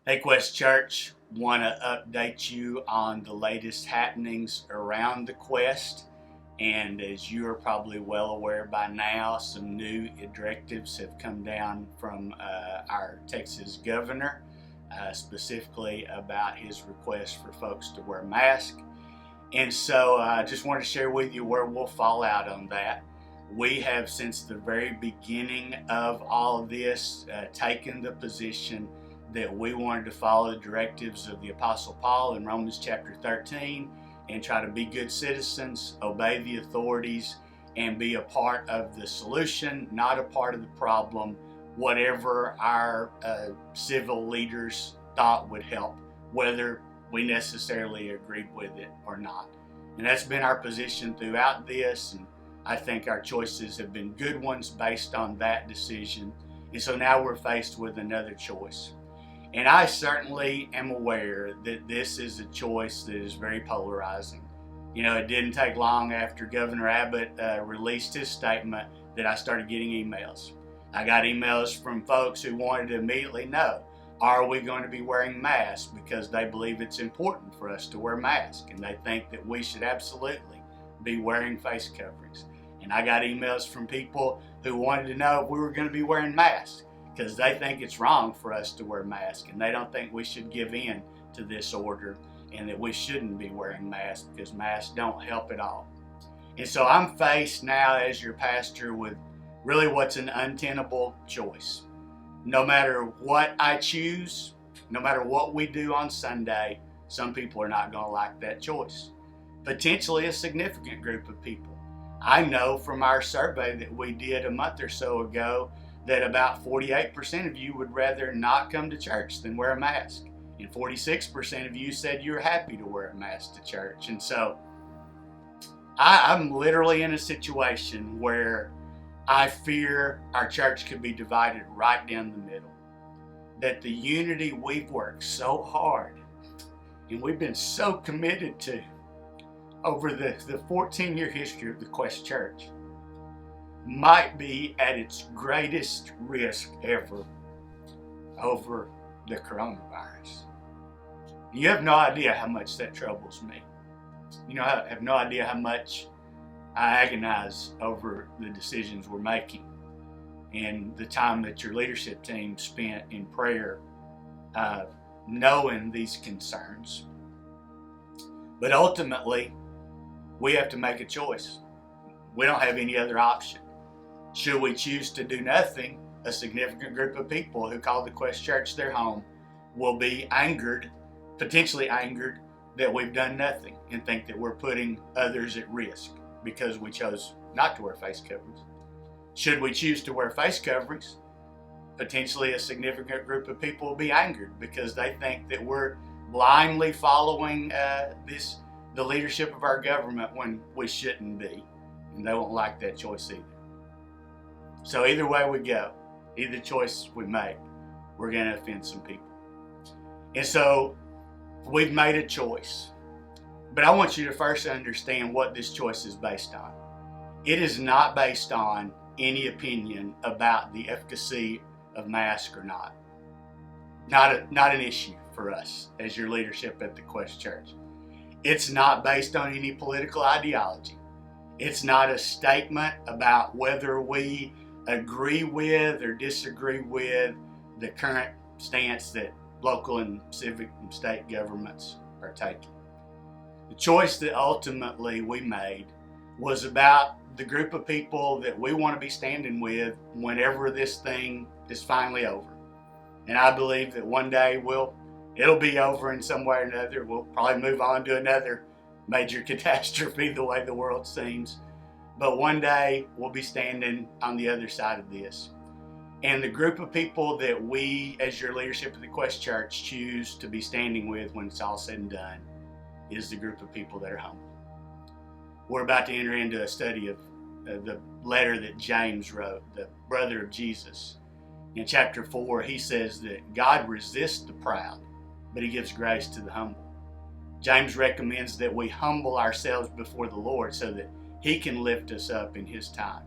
Hey Quest Church, want to update you on the latest happenings around the Quest. And as you are probably well aware by now, some new directives have come down from our Texas governor, specifically about his request for folks to wear masks. And so I just wanted to share with you where we'll fall out on that. We have, since the very beginning of all of this, taken the position that we wanted to follow the directives of the Apostle Paul in Romans chapter 13 and try to be good citizens, obey the authorities, and be a part of the solution, not a part of the problem, whatever our civil leaders thought would help, whether we necessarily agreed with it or not. And that's been our position throughout this, and I think our choices have been good ones based on that decision. And so now we're faced with another choice. And I certainly am aware that this is a choice that is very polarizing. You know, it didn't take long after Governor Abbott released his statement that I started getting emails. I got emails from folks who wanted to immediately know, are we going to be wearing masks? Because they believe it's important for us to wear masks, and they think that we should absolutely be wearing face coverings. And I got emails from people who wanted to know if we were going to be wearing masks, because they think it's wrong for us to wear masks, and they don't think we should give in to this order, and that we shouldn't be wearing masks because masks don't help at all. And so I'm faced now as your pastor with really what's an untenable choice. No matter what I choose, no matter what we do on Sunday, some people are not going to like that choice. Potentially a significant group of people. I know from our survey that we did a month or so ago that about 48% of you would rather not come to church than wear a mask. And 46% of you said you're happy to wear a mask to church. And so I'm literally in a situation where I fear our church could be divided right down the middle. That the unity we've worked so hard and we've been so committed to over the 14-year history of the Quest Church might be at its greatest risk ever over the coronavirus. You have no idea how much that troubles me. You know, I have no idea how much I agonize over the decisions we're making and the time that your leadership team spent in prayer, knowing these concerns. But ultimately, we have to make a choice. We don't have any other option. Should we choose to do nothing, a significant group of people who call the Quest Church their home will be angered, potentially angered, that we've done nothing and think that we're putting others at risk because we chose not to wear face coverings. Should we choose to wear face coverings, potentially a significant group of people will be angered because they think that we're blindly following the leadership of our government when we shouldn't be, and they won't like that choice either. So either way we go, either choice we make, we're going to offend some people. And so we've made a choice. But I want you to first understand what this choice is based on. It is not based on any opinion about the efficacy of masks or not. Not an issue for us as your leadership at the Quest Church. It's not based on any political ideology. It's not a statement about whether we agree with or disagree with the current stance that local and civic and state governments are taking. The choice that ultimately we made was about the group of people that we want to be standing with whenever this thing is finally over. And I believe that one day it'll be over in some way or another. We'll probably move on to another major catastrophe the way the world seems. But one day we'll be standing on the other side of this. And the group of people that we, as your leadership of the Quest Church, choose to be standing with when it's all said and done is the group of people that are humble. We're about to enter into a study of the letter that James wrote, the brother of Jesus. In chapter 4, he says that God resists the proud, but he gives grace to the humble. James recommends that we humble ourselves before the Lord so that he can lift us up in his time.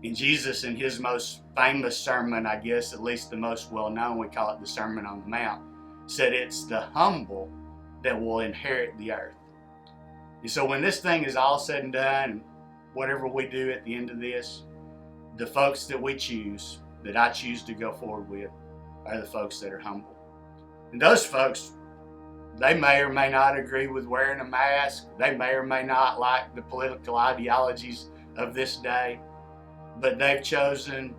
And Jesus, in his most famous sermon, I guess at least the most well-known, we call it the Sermon on the Mount, said it's the humble that will inherit the earth. And so when this thing is all said and done, whatever we do at the end of this, the folks that we choose, that I choose to go forward with, are the folks that are humble. And those folks, they may or may not agree with wearing a mask. They may or may not like the political ideologies of this day, but they've chosen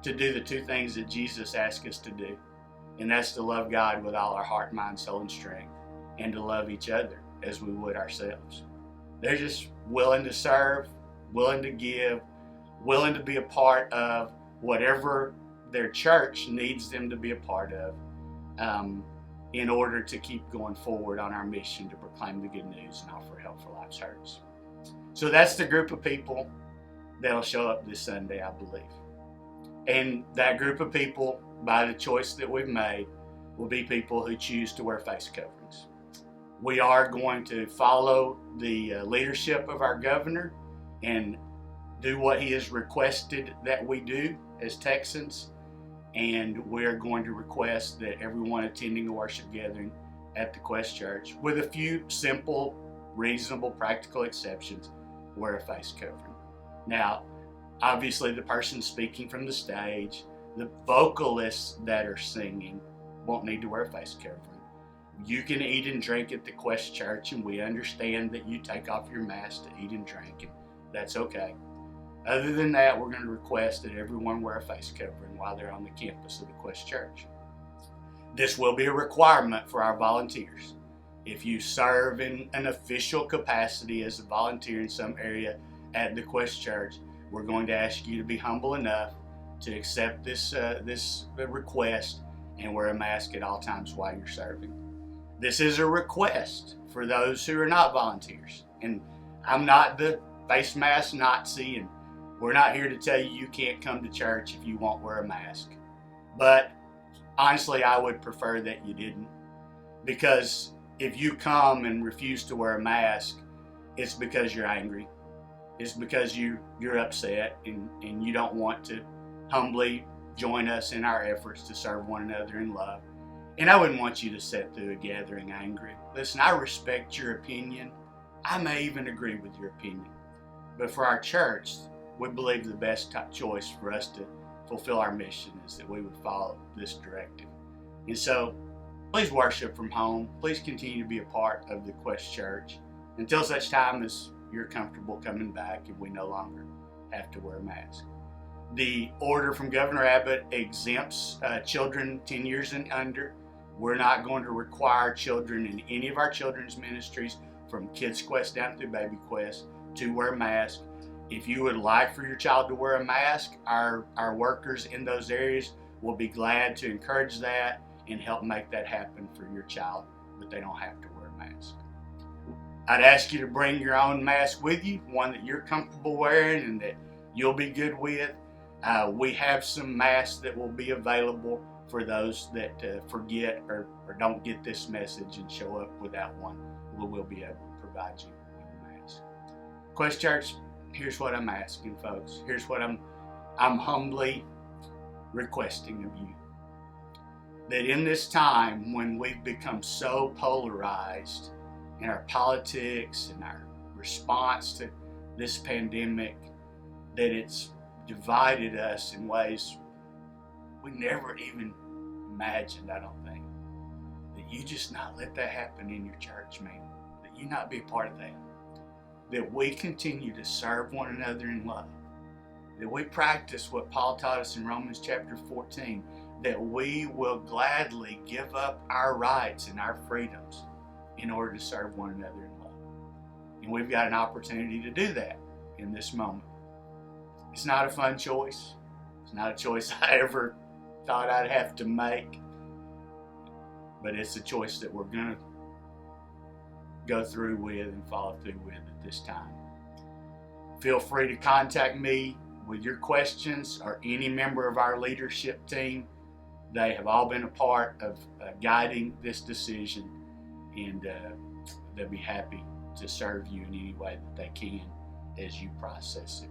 to do the two things that Jesus asked us to do. And that's to love God with all our heart, mind, soul, and strength, and to love each other as we would ourselves. They're just willing to serve, willing to give, willing to be a part of whatever their church needs them to be a part of, in order to keep going forward on our mission to proclaim the good news and offer help for life's hurts. So that's the group of people that'll show up this Sunday, I believe. And that group of people, by the choice that we've made, will be people who choose to wear face coverings. We are going to follow the leadership of our governor and do what he has requested that we do as Texans. And we're going to request that everyone attending a worship gathering at the Quest Church, with a few simple, reasonable, practical exceptions, wear a face covering. Now, obviously the person speaking from the stage, the vocalists that are singing won't need to wear a face covering. You can eat and drink at the Quest Church, and we understand that you take off your mask to eat and drink, and that's okay. Other than that, we're going to request that everyone wear a face covering while they're on the campus of the Quest Church. This will be a requirement for our volunteers. If you serve in an official capacity as a volunteer in some area at the Quest Church, we're going to ask you to be humble enough to accept this request and wear a mask at all times while you're serving. This is a request for those who are not volunteers. And I'm not the face mask Nazi, and we're not here to tell you you can't come to church if you won't wear a mask. But honestly, I would prefer that you didn't. Because if you come and refuse to wear a mask, it's because you're angry. It's because you're upset and you don't want to humbly join us in our efforts to serve one another in love. And I wouldn't want you to sit through a gathering angry. Listen, I respect your opinion. I may even agree with your opinion. But for our church, we believe the best choice for us to fulfill our mission is that we would follow this directive. And so, please worship from home. Please continue to be a part of the Quest Church until such time as you're comfortable coming back and we no longer have to wear a mask. The order from Governor Abbott exempts children 10 years and under. We're not going to require children in any of our children's ministries, from Kids Quest down through Baby Quest, to wear masks. If you would like for your child to wear a mask, our workers in those areas will be glad to encourage that and help make that happen for your child, but they don't have to wear a mask. I'd ask you to bring your own mask with you, one that you're comfortable wearing and that you'll be good with. We have some masks that will be available for those that forget or don't get this message and show up without one. We will be able to provide you with a mask. Quest Church, here's what I'm asking, folks. Here's what I'm humbly requesting of you. That in this time when we've become so polarized in our politics and our response to this pandemic, that it's divided us in ways we never even imagined, I don't think. That you just not let that happen in your church, man. That you not be a part of that. That we continue to serve one another in love. That we practice what Paul taught us in Romans chapter 14. That we will gladly give up our rights and our freedoms in order to serve one another in love. And we've got an opportunity to do that in this moment. It's not a fun choice. It's not a choice I ever thought I'd have to make. But it's a choice that we're going to go through with and follow through with at this time. Feel free to contact me with your questions or any member of our leadership team. They have all been a part of guiding this decision, and they'll be happy to serve you in any way that they can as you process it.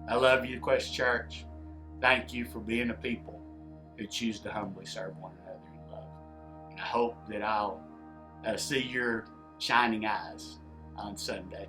I love you, Quest Church. Thank you for being a people who choose to humbly serve one another in love. I hope that I'll see your shining eyes on Sunday.